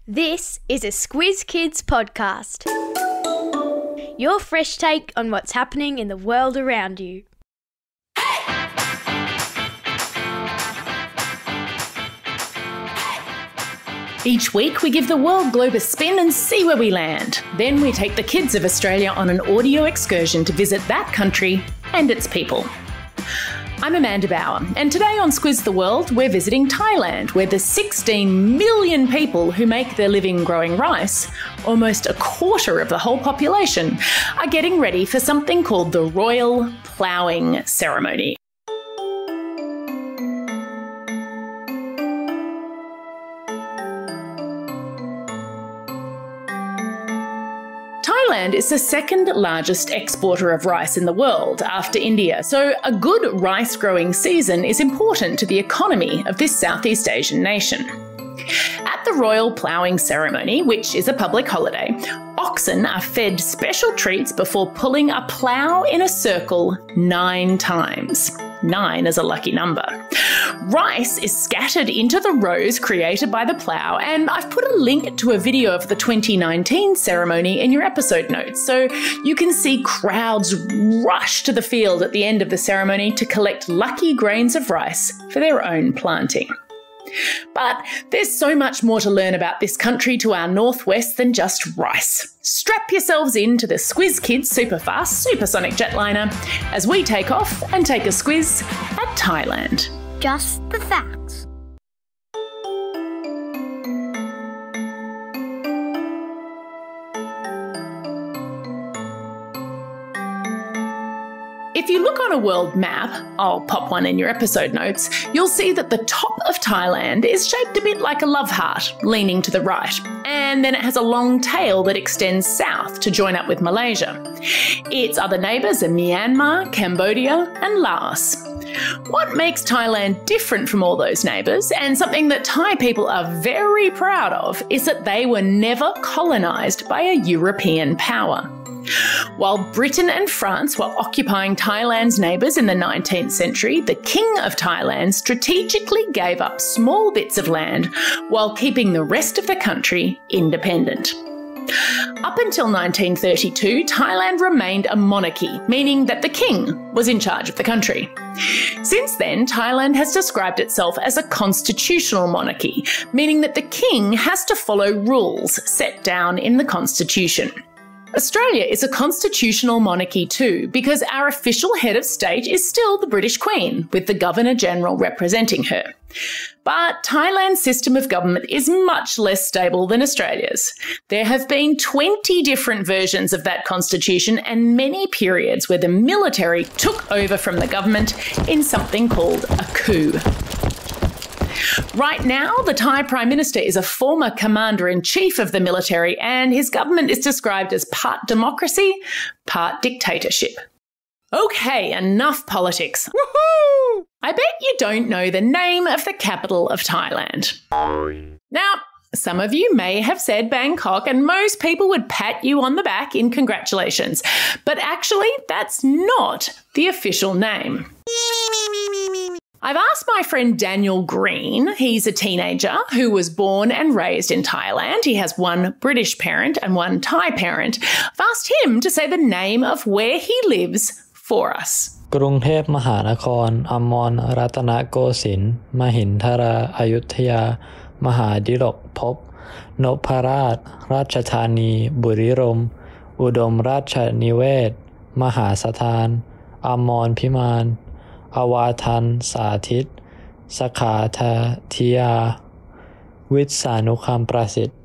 This is a Squiz Kids podcast. Your fresh take on what's happening in the world around you. Each week we give the world globe a spin and see where we land. Then we take the kids of Australia on an audio excursion to visit that country and its people. I'm Amanda Bauer, and today on Squiz the World we're visiting Thailand, where the 16 million people who make their living growing rice, almost a quarter of the whole population, are getting ready for something called the Royal Ploughing Ceremony. Thailand is the second largest exporter of rice in the world after India, so a good rice growing season is important to the economy of this Southeast Asian nation. At the Royal Ploughing Ceremony, which is a public holiday, oxen are fed special treats before pulling a plough in a circle 9 times. 9 is a lucky number. Rice is scattered into the rows created by the plough, and I've put a link to a video of the 2019 ceremony in your episode notes, so you can see crowds rush to the field at the end of the ceremony to collect lucky grains of rice for their own planting. But there's so much more to learn about this country to our northwest than just rice. Strap yourselves into the Squiz Kids Superfast Supersonic Jetliner as we take off and take a squiz at Thailand. Just the facts. If you look on a world map, I'll pop one in your episode notes, you'll see that the top of Thailand is shaped a bit like a love heart, leaning to the right, and then it has a long tail that extends south to join up with Malaysia. Its other neighbours are Myanmar, Cambodia and Laos. What makes Thailand different from all those neighbours, and something that Thai people are very proud of, is that they were never colonised by a European power. While Britain and France were occupying Thailand's neighbours in the 19th century, the King of Thailand strategically gave up small bits of land while keeping the rest of the country independent. Up until 1932, Thailand remained a monarchy, meaning that the king was in charge of the country. Since then, Thailand has described itself as a constitutional monarchy, meaning that the king has to follow rules set down in the constitution. Australia is a constitutional monarchy too, because our official head of state is still the British Queen, with the Governor-General representing her. But Thailand's system of government is much less stable than Australia's. There have been 20 different versions of that constitution and many periods where the military took over from the government in something called a coup. Right now, the Thai Prime Minister is a former Commander-in-Chief of the military, and his government is described as part democracy, part dictatorship. Okay, enough politics. Woohoo! I bet you don't know the name of the capital of Thailand. Now, some of you may have said Bangkok, and most people would pat you on the back in congratulations. But actually, that's not the official name. I've asked my friend Daniel Green, he's a teenager who was born and raised in Thailand. He has one British parent and one Thai parent. I've asked him to say the name of where he lives for us. กรุงเทพมหานครอมรรัตนโกสินทร์มหินทราอยุธยามหาดิลกภพนพราชราชธานีบุรีรัมย์อุดมราชนิเวศน์มหาสถานอมรพิมานอวาทันสาธิตสขาธิยาวิษานุคัมประสิทธิ์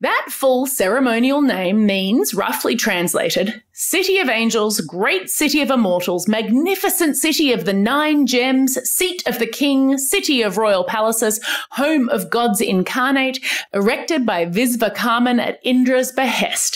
That full ceremonial name means, roughly translated, City of Angels, Great City of Immortals, Magnificent City of the 9 Gems, Seat of the King, City of Royal Palaces, Home of Gods Incarnate, erected by Visvakarman at Indra's behest.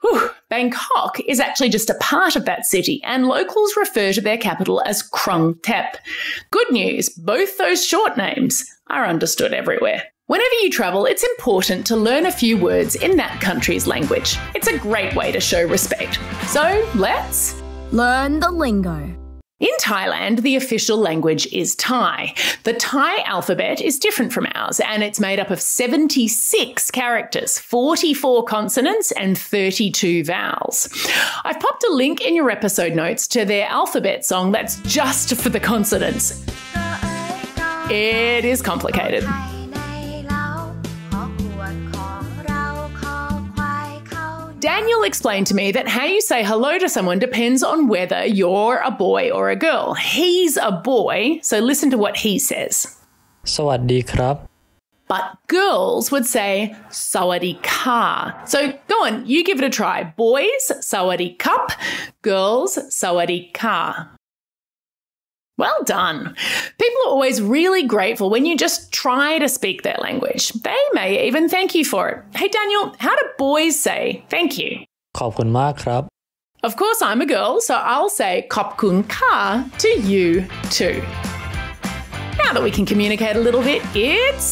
Whew. Bangkok is actually just a part of that city, and locals refer to their capital as Krung Thep. Good news, both those short names are understood everywhere. Whenever you travel, it's important to learn a few words in that country's language. It's a great way to show respect. So let's learn the lingo. In Thailand, the official language is Thai. The Thai alphabet is different from ours, and it's made up of 76 characters, 44 consonants and 32 vowels. I've popped a link in your episode notes to their alphabet song that's just for the consonants. It is complicated. Daniel explained to me that how you say hello to someone depends on whether you're a boy or a girl. He's a boy, so listen to what he says. สวัสดีครับ But girls would say sawadee ka. So go on, you give it a try. Boys, sawadee kup. Girls, sawadee ka. Well done. People are always really grateful when you just try to speak their language. They may even thank you for it. Hey, Daniel, how do boys say thank you? ขอบคุณมากครับ Of course, I'm a girl, so I'll say khop kun ka to you too. Now that we can communicate a little bit, it's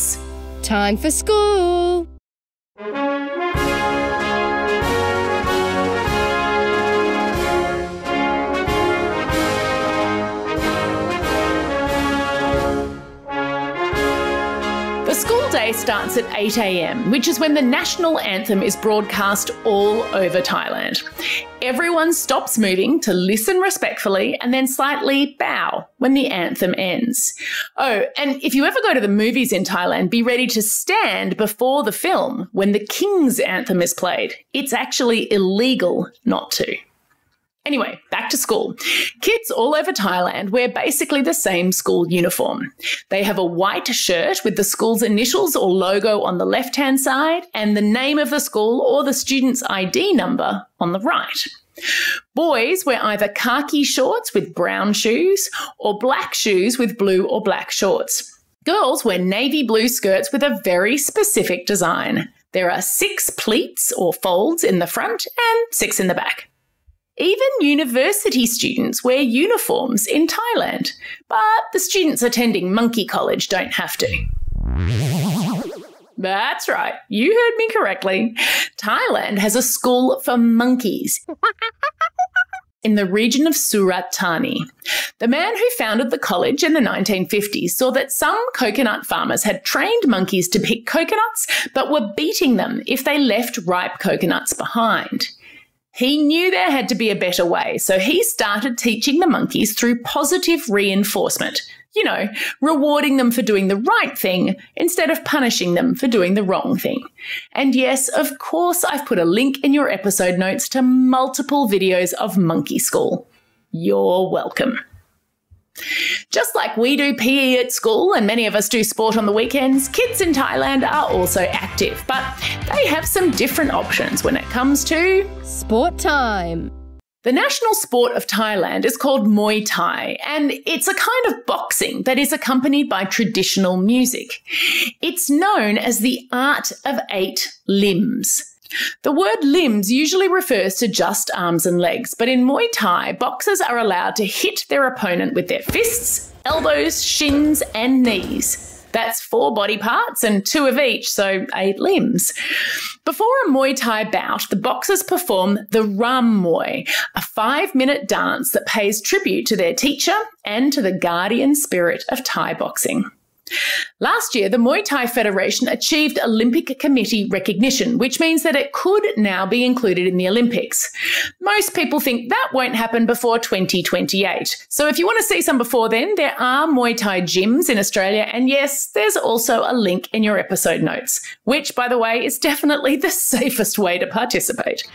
time for school. The school day starts at 8 a.m, which is when the national anthem is broadcast all over Thailand. Everyone stops moving to listen respectfully and then slightly bow when the anthem ends. Oh, and if you ever go to the movies in Thailand, be ready to stand before the film when the King's anthem is played. It's actually illegal not to. Anyway, back to school. Kids all over Thailand wear basically the same school uniform. They have a white shirt with the school's initials or logo on the left-hand side and the name of the school or the student's ID number on the right. Boys wear either khaki shorts with brown shoes or black shoes with blue or black shorts. Girls wear navy blue skirts with a very specific design. There are 6 pleats or folds in the front and 6 in the back. Even university students wear uniforms in Thailand, but the students attending Monkey College don't have to. That's right, you heard me correctly. Thailand has a school for monkeys in the region of Surat Thani. The man who founded the college in the 1950s saw that some coconut farmers had trained monkeys to pick coconuts but were beating them if they left ripe coconuts behind. He knew there had to be a better way, so he started teaching the monkeys through positive reinforcement. You know, rewarding them for doing the right thing instead of punishing them for doing the wrong thing. And yes, of course, I've put a link in your episode notes to multiple videos of monkey school. You're welcome. Just like we do PE at school and many of us do sport on the weekends, kids in Thailand are also active, but they have some different options when it comes to Sport time. The national sport of Thailand is called Muay Thai, and it's a kind of boxing that is accompanied by traditional music. It's known as the art of 8 limbs. The word limbs usually refers to just arms and legs, but in Muay Thai, boxers are allowed to hit their opponent with their fists, elbows, shins, and knees. That's 4 body parts and 2 of each, so 8 limbs. Before a Muay Thai bout, the boxers perform the Ram Muay, a 5-minute dance that pays tribute to their teacher and to the guardian spirit of Thai boxing. Last year, the Muay Thai Federation achieved Olympic Committee recognition, which means that it could now be included in the Olympics. Most people think that won't happen before 2028. So if you want to see some before then, there are Muay Thai gyms in Australia. And yes, there's also a link in your episode notes, which, by the way, is definitely the safest way to participate.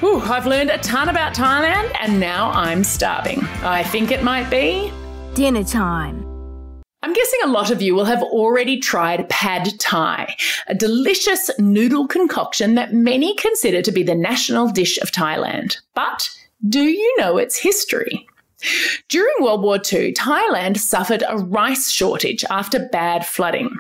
Whew, I've learned a ton about Thailand and now I'm starving. I think it might be Dinner time. I'm guessing a lot of you will have already tried pad thai, a delicious noodle concoction that many consider to be the national dish of Thailand. But do you know its history? During World War II, Thailand suffered a rice shortage after bad flooding.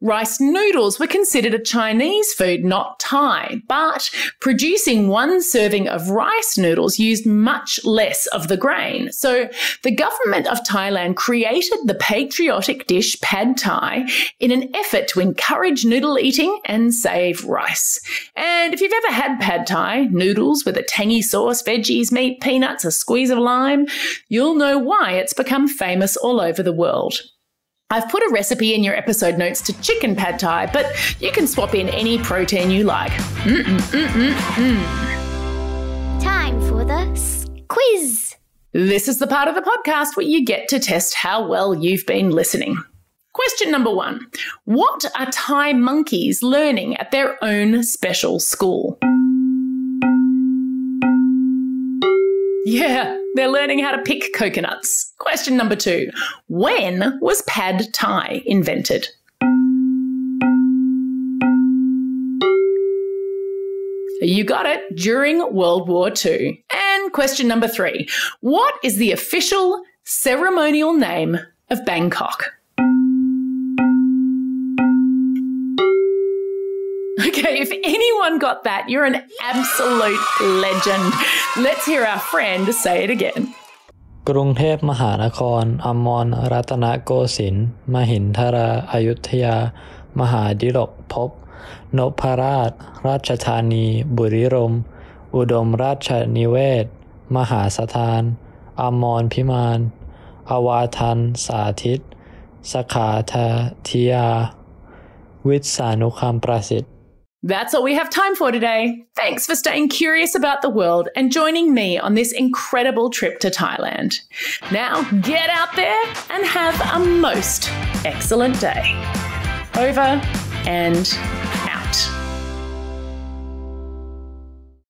Rice noodles were considered a Chinese food, not Thai, but producing one serving of rice noodles used much less of the grain. So the government of Thailand created the patriotic dish pad Thai in an effort to encourage noodle eating and save rice. And if you've ever had pad Thai, noodles with a tangy sauce, veggies, meat, peanuts, a squeeze of lime, you'll know why it's become famous all over the world. I've put a recipe in your episode notes to chicken pad Thai, but you can swap in any protein you like. Time for the quiz. This is the part of the podcast where you get to test how well you've been listening. Question number 1. What are Thai monkeys learning at their own special school? Yeah, they're learning how to pick coconuts. Question number 2. When was pad Thai invented? You got it, during World War II. And question number 3. What is the official ceremonial name of Bangkok? Okay, if anyone got that, you're an absolute legend. Let's hear our friend say it again. กรุงเทพมหานครอมรรัตนโกสินทร์มหินทราอยุธยามหาดิลกภพนพราชราชธานีบุรีรัมย์อุดมราชนิเวศน์มหาสถานอมรพิมานอวาทันสาธิตสขาธิยาวิษานุคัมประสิทธิ์ That's all we have time for today. Thanks for staying curious about the world and joining me on this incredible trip to Thailand. Now get out there and have a most excellent day. Over and out.